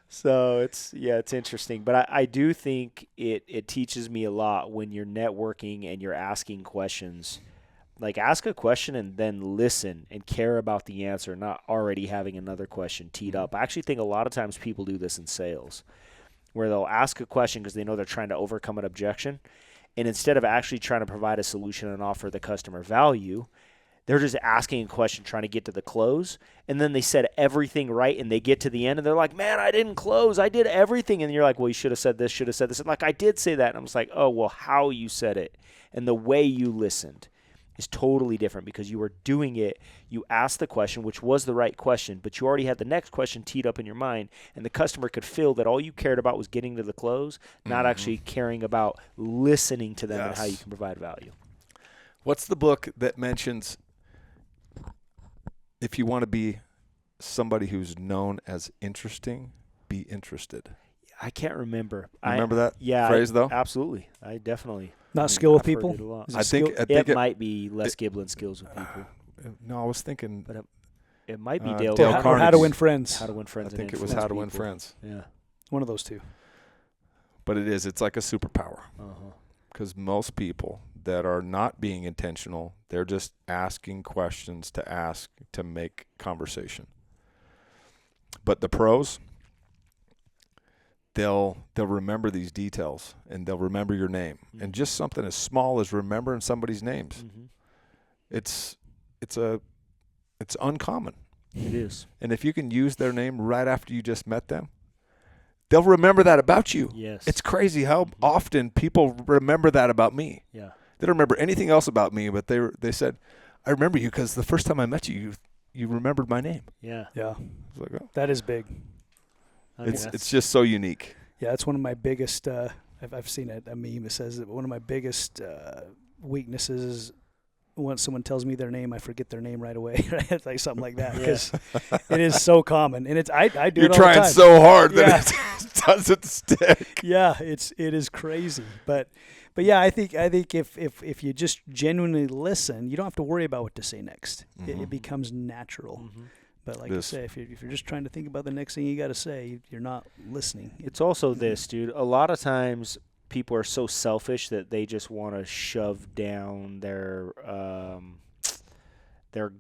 So it's interesting. But I do think it teaches me a lot when you're networking and you're asking questions. Like, ask a question and then listen and care about the answer, not already having another question teed up. I actually think a lot of times people do this in sales, where they'll ask a question because they know they're trying to overcome an objection. And instead of actually trying to provide a solution and offer the customer value, they're just asking a question, trying to get to the close. And then they said everything right, and they get to the end, and they're like, man, I didn't close. I did everything. And you're like, well, you should have said this, should have said this. And like, I did say that. And I was like, oh, well, how you said it and the way you listened is totally different, because you were doing it. You asked the question, which was the right question, but you already had the next question teed up in your mind, and the customer could feel that all you cared about was getting to the close, not actually caring about listening to them and how you can provide value. What's the book that mentions if you want to be somebody who's known as interesting, be interested? I can't remember. Remember that Yeah, phrase, though? Absolutely. I definitely. Not skill with I've heard people? it a lot. Is I think It might be Les Giblin skills with people. No, I was thinking. But it might be Dale Dale Or Carnegie. How to Win Friends. How to Win Friends. I think and it was Influence How to Win People. Friends. Yeah. One of those two. But it's like a superpower, Uh-huh. because most people that are not being intentional, they're just asking questions to make conversation. But the pros, they'll remember these details, and they'll remember your name. And just something as small as remembering somebody's names, it's uncommon. It is. And if you can use their name right after you just met them, they'll remember that about you. Yes. It's crazy how often people remember that about me. Yeah. They don't remember anything else about me, but they said, I remember you because the first time I met you, you remembered my name. Yeah. Yeah. I was like, oh. That is big. I mean, It's just so unique. Yeah, it's one of my biggest, I've seen a meme that says that one of my biggest weaknesses is once someone tells me their name, I forget their name right away. Right? It's like something like that, because it is so common. And I do You're it all the time. trying so hard that it doesn't stick. Yeah, it is crazy. But yeah, I think if you just genuinely listen, you don't have to worry about what to say next. It becomes natural. But like you say, if you're just trying to think about the next thing you got to say, you're not listening. It's also this, dude. A lot of times people are so selfish that they just want to shove down their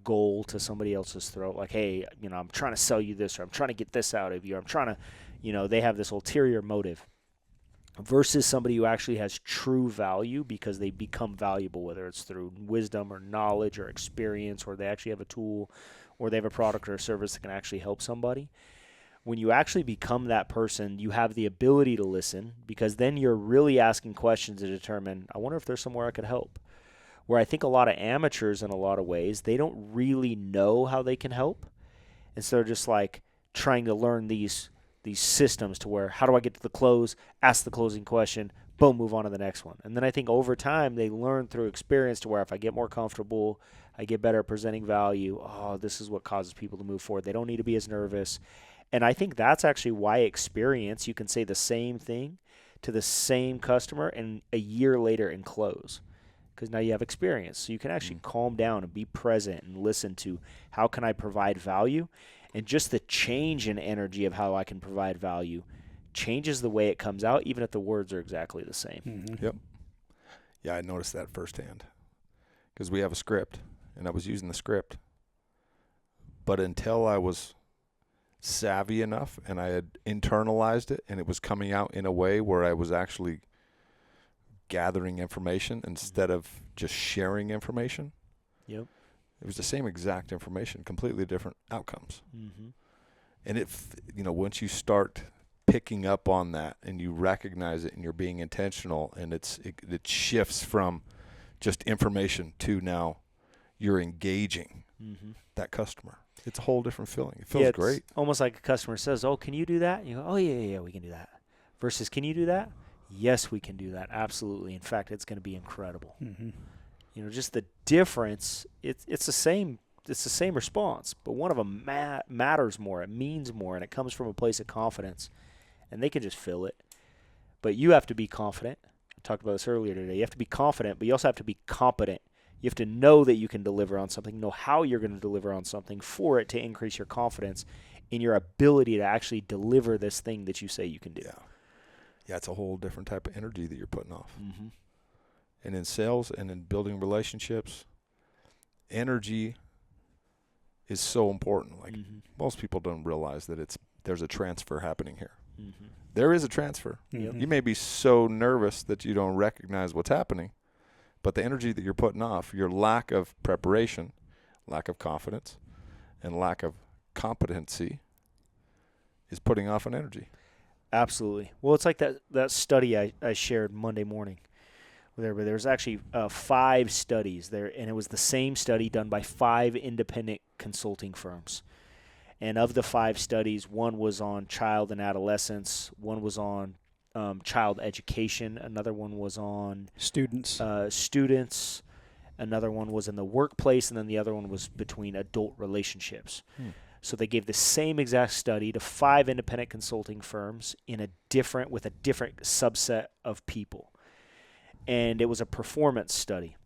goal to somebody else's throat. Like, hey, I'm trying to sell you this, or I'm trying to get this out of you, or I'm trying to, they have this ulterior motive. versus somebody who actually has true value because they become valuable, whether it's through wisdom or knowledge or experience, or they actually have a tool or they have a product or a service that can actually help somebody. When you actually become that person, you have the ability to listen, because then you're really asking questions to determine, I wonder if there's somewhere I could help. Where I think a lot of amateurs, in a lot of ways, they don't really know how they can help. And so they're just like trying to learn these systems to where, how do I get to the close, ask the closing question, boom, move on to the next one. And then I think over time they learn through experience to where if I get more comfortable, I get better at presenting value, this is what causes people to move forward. They don't need to be as nervous. And I think that's actually why experience, you can say the same thing to the same customer and a year later and close. Because now you have experience. So you can actually calm down and be present and listen to, how can I provide value? And just the change in energy of how I can provide value changes the way it comes out, even if the words are exactly the same. Mm-hmm. Yep. Yeah, I noticed that firsthand. Because we have a script, and I was using the script. But until I was savvy enough and I had internalized it and it was coming out in a way where I was actually gathering information instead of just sharing information. Yep. It was the same exact information, completely different outcomes. Mm-hmm. And once you start picking up on that and you recognize it and you're being intentional, and it shifts from just information to now you're engaging that customer. It's a whole different feeling. It feels great. Almost like a customer says, "Oh, can you do that?" And you go, "Oh, yeah, we can do that." Versus, "Can you do that?" Yes, we can do that. Absolutely. In fact, it's going to be incredible. Mm-hmm. Just the difference. It's the same. It's the same response, but one of them matters more. It means more, and it comes from a place of confidence, and they can just feel it. But you have to be confident. I talked about this earlier today. You have to be confident, but you also have to be competent. You have to know that you can deliver on something, know how you're going to deliver on something for it to increase your confidence in your ability to actually deliver this thing that you say you can do. Yeah, it's a whole different type of energy that you're putting off. Mm-hmm. And in sales and in building relationships, energy is so important. Like most people don't realize that there's a transfer happening here. Mm-hmm. There is a transfer. Mm-hmm. You may be so nervous that you don't recognize what's happening, but the energy that you're putting off, your lack of preparation, lack of confidence, and lack of competency is putting off an energy. Absolutely. Well, it's like that study I shared Monday morning with everybody. There was actually 5 studies there, and it was the same study done by 5 independent consulting firms. And of the 5 studies, one was on child and adolescence, one was on child education, another one was on students, another one was in the workplace, and then the other one was between adult relationships. So they gave the same exact study to 5 independent consulting firms with a different subset of people. And it was a performance study.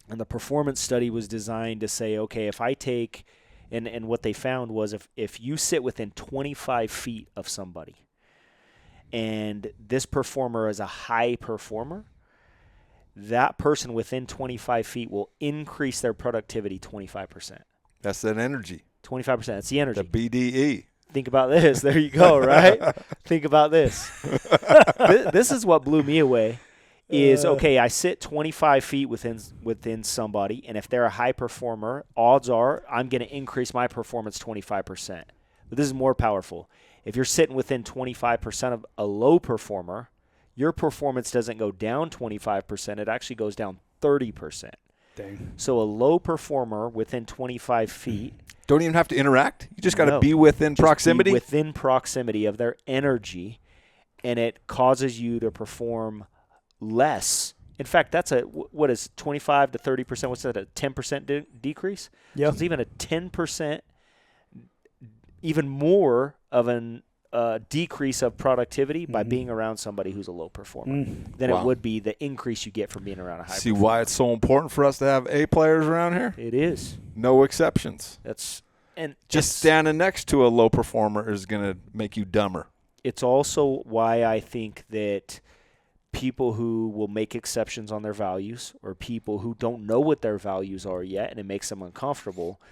And the performance study was designed to say, okay, if I take, and what they found was if you sit within 25 feet of somebody, and this performer is a high performer, that person within 25 feet will increase their productivity 25%. That's that energy. 25%. That's the energy. The BDE. Think about this. There you go, right? Think about this. This is what blew me away is, okay, I sit 25 feet within somebody, and if they're a high performer, odds are I'm going to increase my performance 25%. But this is more powerful. If you're sitting within 25% of a low performer, your performance doesn't go down 25%. It actually goes down 30%. Dang. So a low performer within 25 feet. Don't even have to interact. You just got to be within proximity. Be within proximity of their energy, and it causes you to perform less. In fact, that's what is 25 to 30%? What's that, a 10% decrease? Yeah. So it's even a 10%, even more of an decrease of productivity by being around somebody who's a low performer than it would be the increase you get from being around a high performer. See why it's so important for us to have A players around here? It is. No exceptions. Just standing next to a low performer is going to make you dumber. It's also why I think that people who will make exceptions on their values, or people who don't know what their values are yet and it makes them uncomfortable,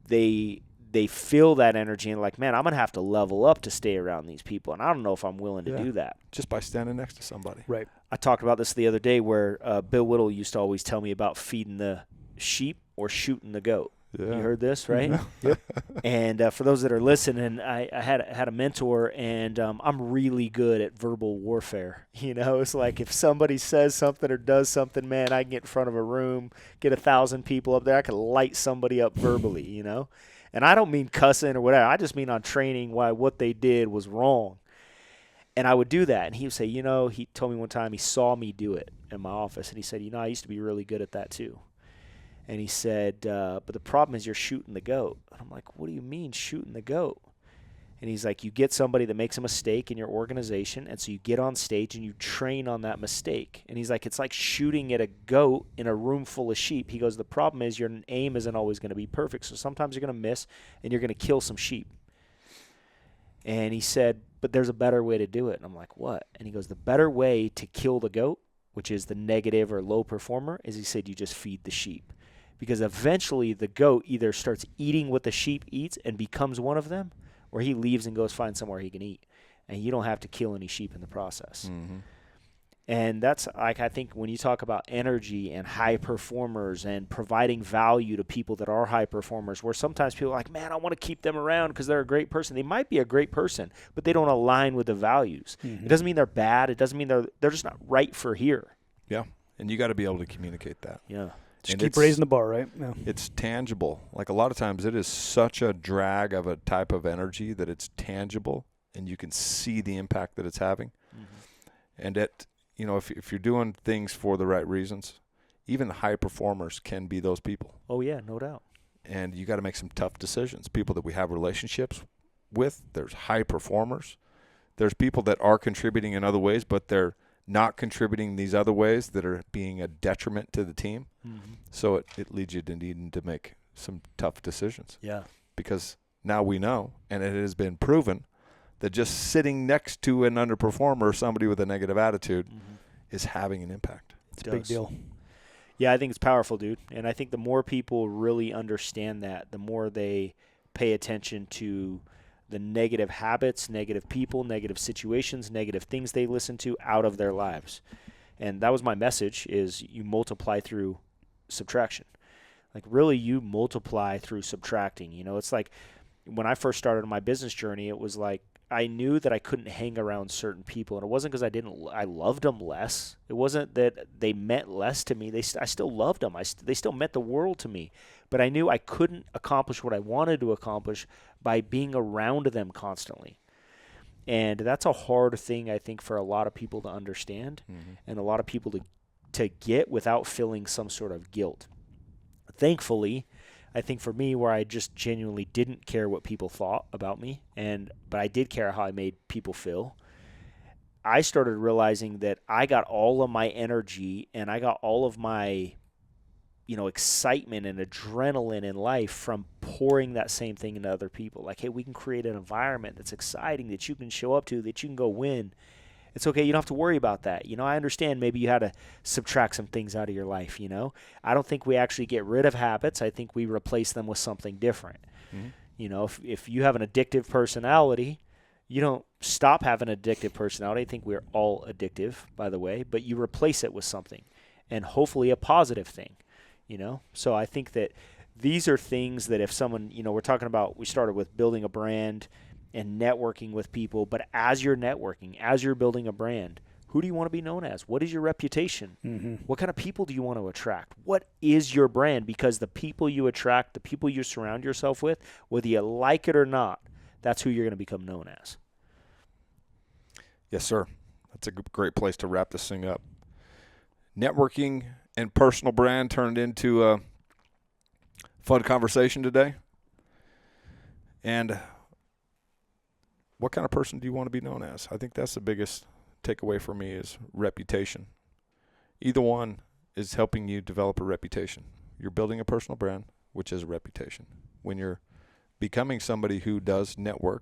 they they feel that energy and like, man, I'm going to have to level up to stay around these people. And I don't know if I'm willing to do that. Just by standing next to somebody. Right. I talked about this the other day where Bill Whittle used to always tell me about feeding the sheep or shooting the goat. Yeah. You heard this, right? Yep. And for those that are listening, I had a mentor, and I'm really good at verbal warfare. You know, it's like if somebody says something or does something, man, I can get in front of a room, get 1,000 people up there. I can light somebody up verbally, you know. And I don't mean cussing or whatever. I just mean on training why what they did was wrong. And I would do that. And he would say, you know, he told me one time he saw me do it in my office. And he said, you know, I used to be really good at that too. And he said, but the problem is you're shooting the goat. And I'm like, what do you mean shooting the goat? And he's like, you get somebody that makes a mistake in your organization, and so you get on stage and you train on that mistake. And he's like, it's like shooting at a goat in a room full of sheep. He goes, the problem is your aim isn't always going to be perfect, so sometimes you're going to miss, and you're going to kill some sheep. And he said, but there's a better way to do it. And I'm like, what? And he goes, the better way to kill the goat, which is the negative or low performer, is he said you just feed the sheep. Because eventually the goat either starts eating what the sheep eats and becomes one of them, or he leaves and goes find somewhere he can eat. And you don't have to kill any sheep in the process. Mm-hmm. And that's like, I think when you talk about energy and high performers and providing value to people that are high performers, where sometimes people are like, man, I want to keep them around because they're a great person. They might be a great person, but they don't align with the values. Mm-hmm. It doesn't mean they're bad. It doesn't mean they're just not right for here. Yeah. And you got to be able to communicate that. Yeah. Just keep raising the bar, right? Yeah. It's tangible. Like a lot of times it is such a drag of a type of energy that it's tangible and you can see the impact that it's having. Mm-hmm. And you know, if you're doing things for the right reasons, even high performers can be those people. Oh yeah, no doubt. And you got to make some tough decisions. People that we have relationships with, there's high performers. There's people that are contributing in other ways, but they're not contributing these other ways that are being a detriment to the team. Mm-hmm. So it leads you to needing to make some tough decisions. Yeah. Because now we know, and it has been proven, that just sitting next to an underperformer, somebody with a negative attitude, mm-hmm. is having an impact. It's a big deal. Yeah, I think it's powerful, dude. And I think the more people really understand that, the more they pay attention to the negative habits, negative people, negative situations, negative things they listen to out of their lives. And that was my message, is you multiply through subtraction. Like really you multiply through subtracting. You know, it's like when I first started my business journey, it was like I knew that I couldn't hang around certain people. And it wasn't because I loved them less. It wasn't that they meant less to me. I still loved them. They still meant the world to me. But I knew I couldn't accomplish what I wanted to accomplish by being around them constantly. And that's a hard thing, I think, for a lot of people to understand, mm-hmm. and a lot of people to get without feeling some sort of guilt. Thankfully, I think for me, where I just genuinely didn't care what people thought about me, but I did care how I made people feel, I started realizing that I got all of my energy and I got all of my excitement and adrenaline in life from pouring that same thing into other people. Like, hey, we can create an environment that's exciting, that you can show up to, that you can go win. It's okay. You don't have to worry about that. I understand maybe you had to subtract some things out of your life, I don't think we actually get rid of habits. I think we replace them with something different. Mm-hmm. If you have an addictive personality, you don't stop having an addictive personality. I think we're all addictive, by the way, but you replace it with something, and hopefully a positive thing. So I think that these are things that if someone, we're talking about, we started with building a brand and networking with people, but as you're networking, as you're building a brand, who do you want to be known as? What is your reputation? Mm-hmm. What kind of people do you want to attract? What is your brand? Because the people you attract, the people you surround yourself with, whether you like it or not, that's who you're going to become known as. Yes, sir. That's a great place to wrap this thing up. Networking and personal brand turned into a fun conversation today. And what kind of person do you want to be known as? I think that's the biggest takeaway for me is reputation. Either one is helping you develop a reputation. You're building a personal brand, which is a reputation. When you're becoming somebody who does network